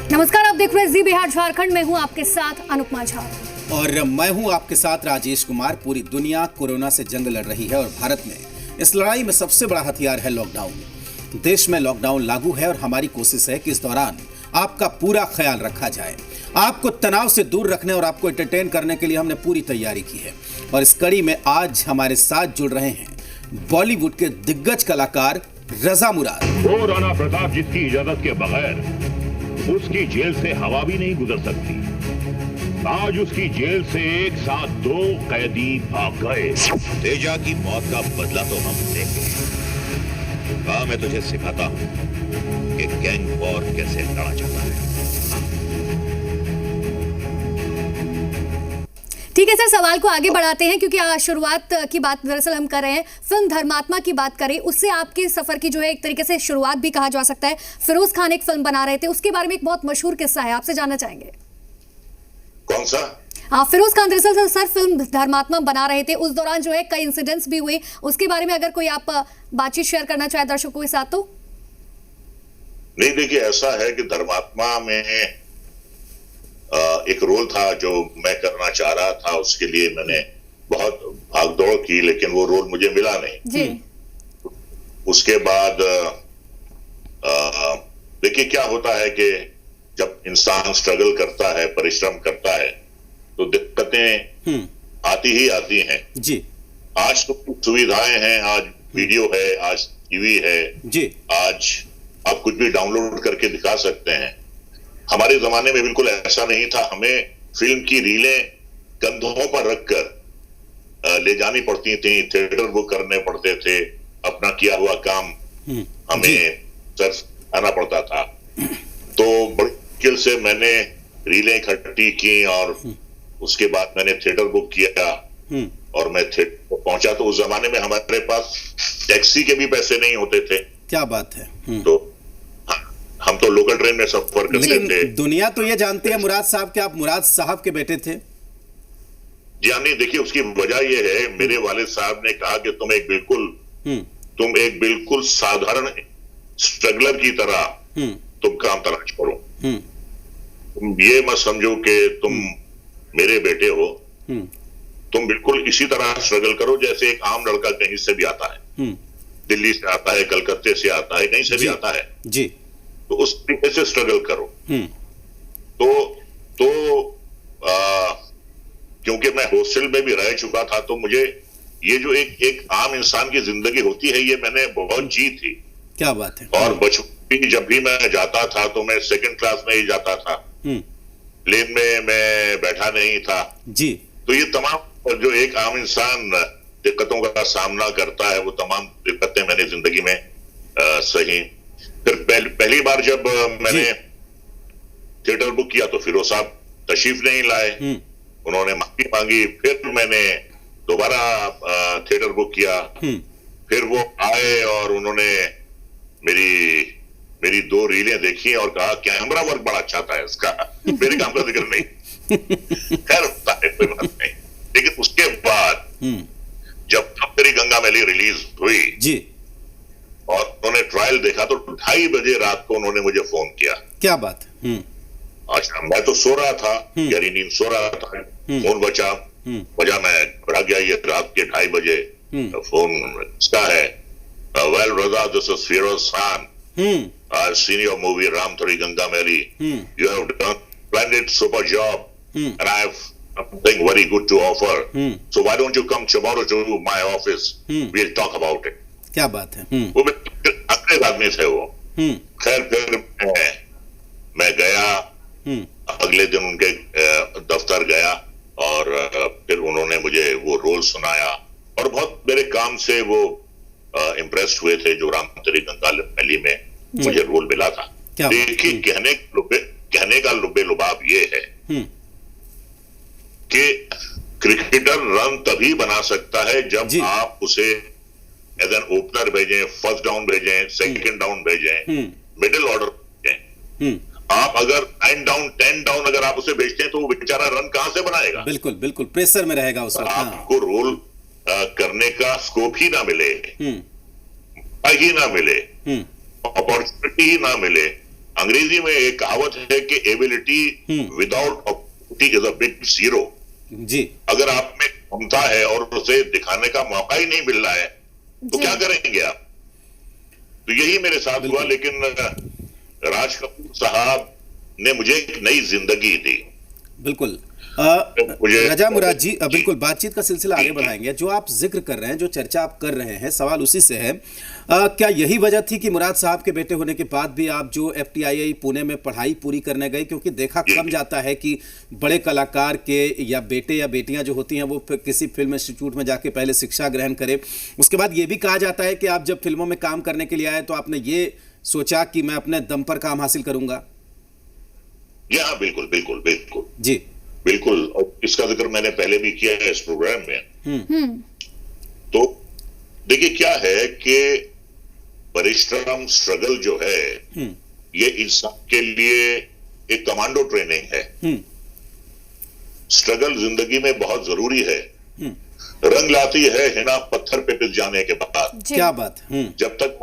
नमस्कार, आप देख रहे हैं जी बिहार झारखंड में हूं आपके साथ अनुपमा झा और मैं हूं आपके साथ राजेश कुमार। पूरी दुनिया कोरोना से जंग लड़ रही है और भारत में इस लड़ाई में सबसे बड़ा हथियार है लॉकडाउन। देश में लॉकडाउन लागू है और हमारी कोशिश है कि इस दौरान आपका पूरा ख्याल रखा जाए। आपको तनाव से दूर रखने और आपको एंटरटेन करने के लिए हमने पूरी तैयारी की है। और इस कड़ी में आज हमारे साथ जुड़ रहे हैं बॉलीवुड के दिग्गज कलाकार रजा मुराद। वो राणा प्रताप जिसकी इजाजत के बगैर उसकी जेल से हवा भी नहीं गुजर सकती, आज उसकी जेल से एक साथ 2 कैदी भाग गए। तेजा की मौत का बदला तो हम लेंगे। मैं तुझे सिखाता हूं कि गैंग वॉर कैसे लड़ा जाता है। ठीक है सर, सवाल को आगे बढ़ाते हैं क्योंकि शुरुआत की बात दरअसल हम कर रहे हैं। फिल्म धर्मात्मा की बात करें, उससे आपके सफर की जो है एक तरीके से शुरुआत भी कहा जा सकता है। फिरोज खान एक फिल्म बना रहे थे, उसके बारे में एक बहुत मशहूर किस्सा है, आपसे जानना चाहेंगे। कौन सा? फिरोज खान दरअसल सर फिल्म धर्मात्मा बना रहे थे, उस दौरान जो है कई इंसिडेंट्स भी हुए, उसके बारे में अगर कोई आप बातचीत शेयर करना चाहे दर्शकों के साथ तो। नहीं, देखिए ऐसा है कि धर्मात्मा में एक रोल था जो मैं करना चाह रहा था। उसके लिए मैंने बहुत भागदौड़ की, लेकिन वो रोल मुझे मिला नहीं जी। उसके बाद देखिए क्या होता है कि जब इंसान स्ट्रगल करता है, परिश्रम करता है, तो दिक्कतें आती ही आती हैं जी। आज तो सुविधाएं हैं, आज वीडियो है, आज टीवी है जी। आज आप कुछ भी डाउनलोड करके दिखा सकते हैं। हमारे जमाने में बिल्कुल ऐसा नहीं था। हमें फिल्म की रीलें कंधों पर रखकर ले जानी पड़ती थी, थिएटर बुक करने पड़ते थे, अपना किया हुआ काम हमें सर आना पड़ता था। तो बड़ी मुश्किल से मैंने रीलें इकट्ठी की और उसके बाद मैंने थिएटर बुक किया और मैं थिएटर पहुंचा। तो उस जमाने में हमारे पास टैक्सी के भी पैसे नहीं होते थे। क्या बात है। तो हम तो लोकल ट्रेन में सफर करते थे। दुनिया तो ये जानती है मुराद साहब कि आप मुराद साहब के बेटे थे। जी हाँ, नहीं देखिए उसकी वजह ये है, मेरे वालिद साहब ने कहा कि तुम एक बिल्कुल साधारण स्ट्रगलर की तरह तुम काम तलाश करो। तुम ये मत समझो कि तुम मेरे बेटे हो, तुम बिल्कुल इसी तरह स्ट्रगल करो जैसे एक आम लड़का कहीं से भी आता है, दिल्ली से आता है, कलकत्ते से आता है, कहीं से भी आता है जी। तो उस तरीके से स्ट्रगल करो। तो क्योंकि मैं हॉस्टल में भी रह चुका था, तो मुझे ये जो एक आम इंसान की जिंदगी होती है ये मैंने बहुत जी थी। क्या बात है। और बचपन में जब भी मैं जाता था तो मैं सेकंड क्लास में ही जाता था, प्लेन में मैं बैठा नहीं था जी। तो ये तमाम जो एक आम इंसान दिक्कतों का सामना करता है, वो तमाम दिक्कतें मैंने जिंदगी में सही। फिर पहली बार जब मैंने थिएटर बुक किया तो फिरोज साहब तशरीफ नहीं लाए, उन्होंने माफी मांगी। फिर मैंने दोबारा थिएटर बुक किया, फिर वो आए और उन्होंने मेरी 2 रीलें देखी और कहा कैमरा वर्क बड़ा अच्छा था इसका। मेरे काम का जिक्र नहीं, खैर होता है, कोई बात नहीं। लेकिन उसके बाद जब तेरी गंगा मैली रिलीज हुई जी और उन्होंने ट्रायल देखा तो 2:30 बजे रात को उन्होंने मुझे फोन किया। क्या बात है। अच्छा, मैं तो सो रहा था, गहरी नींद सो रहा था, फोन बजा, मैं घबरा गया। ये रात के 2:30 बजे फोन इसका है। Well Raza, this is Feroz Khan, I have seen your movie Ram Teri Ganga Maili, you have done splendid super job and I have something very good to offer, so why don't you come tomorrow to my office, we'll talk about it. क्या बात है। वो अंग्रेज आदमी थे वो। खैर फिर मैं गया, अगले दिन उनके दफ्तर गया और फिर उन्होंने मुझे वो रोल सुनाया और बहुत मेरे काम से वो इम्प्रेस्ड हुए थे। जो राम तेरी गंगा मैली में मुझे रोल मिला था। देखिए कहने का लुबे लुबाब ये है कि क्रिकेटर रन तभी बना सकता है जब आप उसे एज एन ओपनर भेजें, फर्स्ट डाउन भेजें, सेकंड डाउन भेजें, मिडिल ऑर्डर भेजें। आप अगर 9 डाउन 10 डाउन अगर आप उसे भेजते हैं तो वो बेचारा रन कहां से बनाएगा। बिल्कुल बिल्कुल प्रेशर में रहेगा उस वक्त। आपको रोल करने का स्कोप ही ना मिले, ही ना मिले, अपॉर्चुनिटी ही ना मिले, अंग्रेजी में एक कहावत है कि ability without opportunity is a big zero. जी। अगर आप में क्षमता है और उसे दिखाने का मौका ही नहीं मिल रहा है तो जी। क्या करेंगे आप? तो यही मेरे साथ हुआ, बिल्कुल। लेकिन राज कपूर साहब ने मुझे एक नई जिंदगी दी। बिल्कुल। मुझे- रजा मुराद जी, जी। बिल्कुल बातचीत का सिलसिला आगे बढ़ाएंगे। जो आप जिक्र कर रहे हैं, जो चर्चा आप कर रहे हैं, सवाल उसी से है। क्या यही वजह थी कि मुराद साहब के बेटे होने के बाद भी आप जो FTII पुणे में पढ़ाई पूरी करने गए? क्योंकि देखा कम जाता है कि बड़े कलाकार के या बेटे या बेटियां जो होती हैं वो किसी फिल्म इंस्टीट्यूट में जाके पहले शिक्षा ग्रहण करें, उसके बाद ये भी कहा जाता है कि आप जब फिल्मों में काम करने के लिए आए तो आपने ये सोचा कि मैं अपने दम पर काम हासिल करूंगा। जी हाँ, बिल्कुल बिल्कुल बिल्कुल जी। बिल्कुल। और इसका जिक्र मैंने पहले भी किया है इस प्रोग्राम में। तो देखिए क्या है कि परिश्रम, स्ट्रगल जो है ये इंसान के लिए एक कमांडो ट्रेनिंग है। स्ट्रगल जिंदगी में बहुत जरूरी है। रंग लाती है हिना पत्थर पे पिस जाने के बाद। जी। क्या बात। जब तक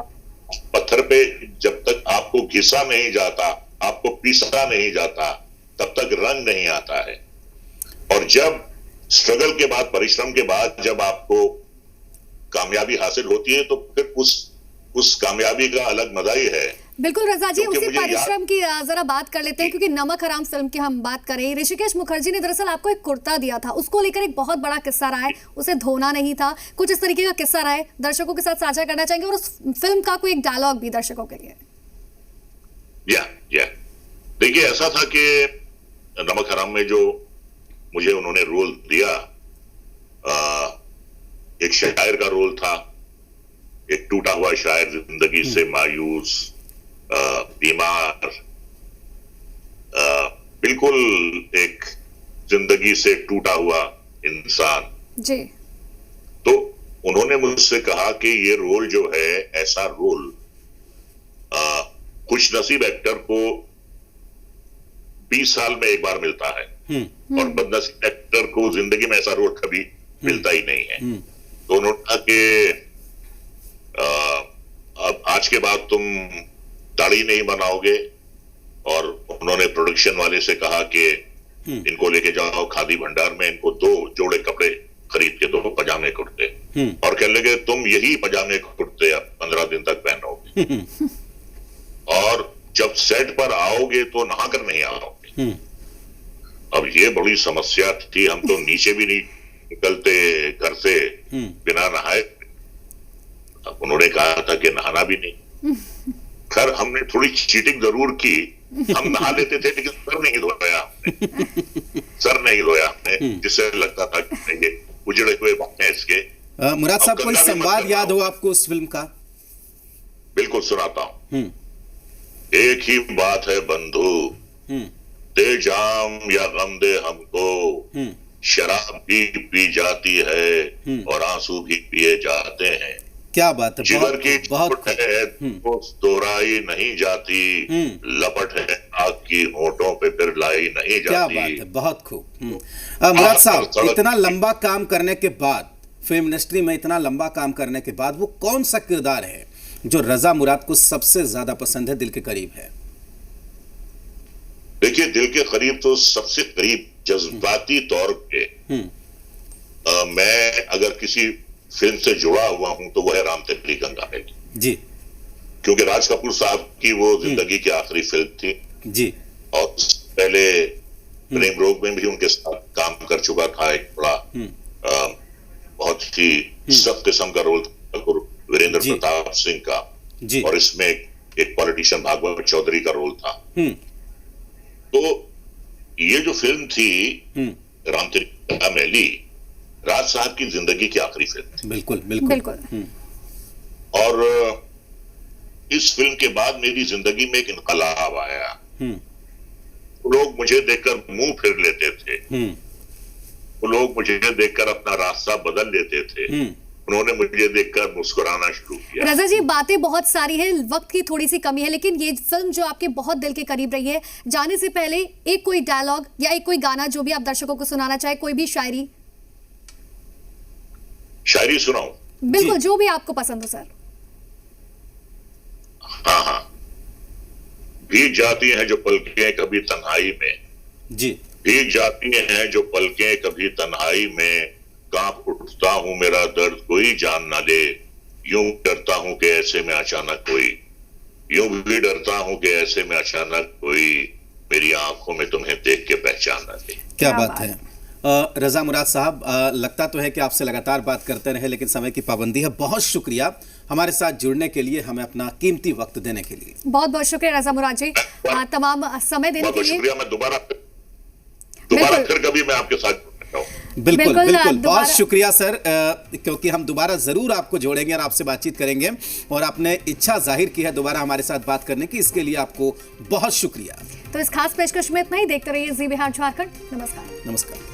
पत्थर पे, जब तक आपको घिसा नहीं जाता, आपको पीसा नहीं जाता, तब तक रंग नहीं आता है। और जब स्ट्रगल के बाद, परिश्रम के बाद जब आपको कामयाबी हासिल होती है तो फिर उस कामयाबी का अलग मजा ही है। बिल्कुल रजा जी, क्योंकि उसी मुझे परिश्रम की जरा बात कर लेते हैं, क्योंकि नमक हराम फिल्म की हम बात करें। ऋषिकेश मुखर्जी ने दरअसल आपको एक कुर्ता दिया था, उसको लेकर एक बहुत बड़ा किस्सा रहा है, उसे धोना नहीं था, कुछ इस तरीके का किस्सा रहा है, दर्शकों के साथ साझा करना चाहेंगे, और उस फिल्म का कोई एक डायलॉग भी दर्शकों के लिए। या देखिए, ऐसा था कि नमक हराम में जो मुझे उन्होंने रोल दिया, एक शायर का रोल था, एक टूटा हुआ शायर, जिंदगी से मायूस, बीमार, बिल्कुल एक जिंदगी से टूटा हुआ इंसान। जी। तो उन्होंने मुझसे कहा कि ये रोल जो है, ऐसा रोल खुशनसीब एक्टर को 20 साल में एक बार मिलता है, और बदनसीब एक्टर को जिंदगी में ऐसा रोल कभी मिलता ही नहीं है। तो उन्होंने कहा कि अब आज के बाद तुम दाढ़ी नहीं बनाओगे, और उन्होंने प्रोडक्शन वाले से कहा कि इनको लेके जाओ खादी भंडार में, इनको 2 जोड़े कपड़े खरीद के दो, पजामे कुर्ते, और कहने लगे तुम यही पजामे कुर्ते अब 15 दिन तक पहनोगे, और जब सेट पर आओगे तो नहाकर नहीं आओगे। अब ये बड़ी समस्या थी, हम तो नीचे भी नहीं निकलते घर से बिना नहाए। अब उन्होंने कहा था कि नहाना भी नहीं। खैर हमने थोड़ी चीटिंग जरूर की, हम नहा लेते थे लेकिन सर नहीं धोया हमने, सर नहीं धोया हमने, जिससे लगता था कि ये उजड़े हुए बातें इसके। मुराद साहब, अब कोई गंगा भी मत संवाद करना याद हो। हो आपको उस फिल्म का? बिल्कुल सुनाता हूं। एक ही बात है बंधु, दे जाम या गम दे हमको, शराब भी पी जाती है और आंसू भी पिए जाते हैं। क्या बात है, जिगर की बहुत चोट है तो दोहराई नहीं जाती, लपट है आग की होठों पे फिर लाई नहीं क्या जाती। बात है, बहुत खूब। मुराद साहब, सड़क- इतना लंबा काम करने के बाद, फिल्म इंडस्ट्री में इतना लंबा काम करने के बाद, वो कौन सा किरदार है जो रजा मुराद को सबसे ज्यादा पसंद है, दिल के करीब है? देखिए, दिल के करीब तो सबसे करीब जज्बाती तौर पे मैं अगर किसी फिल्म से जुड़ा हुआ हूं तो वह है राम तेरी गंगा मैली, जी। क्योंकि राज कपूर साहब की वो जिंदगी की आखिरी फिल्म थी, जी। और पहले प्रेम रोग में भी उनके साथ काम कर चुका था। एक बड़ा बहुत ही सख्त किस्म का रोल था वीरेंद्र जी। प्रताप सिंह का, जी। और इसमें एक पॉलिटिशियन भागवत चौधरी का रोल था। तो ये जो फिल्म थी राम तेरी गंगा मैली, राज साहब की जिंदगी की आखिरी फिल्म थी। बिल्कुल बिल्कुल बिल्कुल। और इस फिल्म के बाद मेरी जिंदगी में एक इनकलाब आया। लोग मुझे देखकर मुंह फिर लेते थे, लोग मुझे देखकर अपना रास्ता बदल लेते थे, उन्होंने मुझे देखकर मुस्कुराना शुरू किया। रजा जी, बातें बहुत सारी हैं, वक्त की थोड़ी सी कमी है, लेकिन ये फिल्म जो आपके बहुत दिल के करीब रही है, जाने से पहले एक कोई डायलॉग या एक कोई गाना जो भी आप दर्शकों को सुनाना चाहे, कोई भी शायरी? शायरी सुनाऊं? बिल्कुल, जो भी आपको पसंद हो सर। हाँ हाँ, भीग जाती हैं जो पलकें कभी तन्हाई में, जी। भीग जाती हैं जो पलकें कभी तन्हाई में, कांप उठता हूं मेरा दर्द कोई जान ना ले, यूं डरता हूं कि ऐसे में अचानक कोई, यूं भी डरता हूं कि ऐसे में अचानक कोई मेरी आंखों में तुम्हें देख के पहचान ना ले। क्या बात है। रजा मुराद साहब, लगता तो है कि आपसे लगातार बात करते रहे, लेकिन समय की पाबंदी है। बहुत शुक्रिया हमारे साथ जुड़ने के लिए, हमें अपना कीमती वक्त देने के लिए। बहुत बहुत शुक्रिया रजा मुराद जी, तमाम समय देने बहुत के लिए। शुक्रिया। मैं दोबारा फिर कभी मैं आपके साथ जुड़ना हूं। बिल्कुल बिल्कुल, बहुत शुक्रिया सर, क्योंकि हम दोबारा जरूर आपको जोड़ेंगे और आपसे बातचीत करेंगे, और आपने इच्छा जाहिर की है दोबारा हमारे साथ बात करने की, इसके लिए आपको बहुत शुक्रिया। तो इस खास पेशकश में इतना ही। देखते रहिए जी बिहार झारखंड। नमस्कार। नमस्कार।